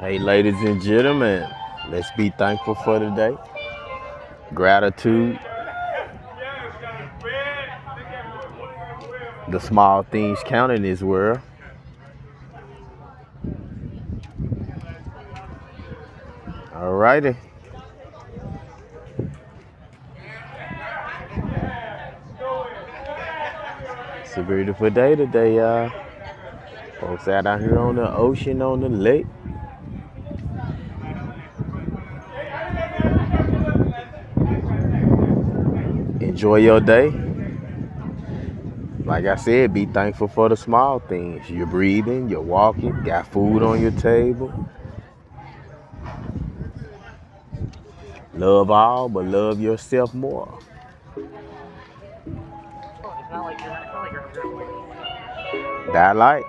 Hey, ladies and gentlemen, let's be thankful for today. Gratitude, the small things count in this world. Alrighty. It's a beautiful day today, y'all. Folks out here on the ocean, on the lake. Enjoy your day. Like I said, be thankful for the small things. You're breathing, you're walking, got food on your table. Love all, but love yourself more. That light.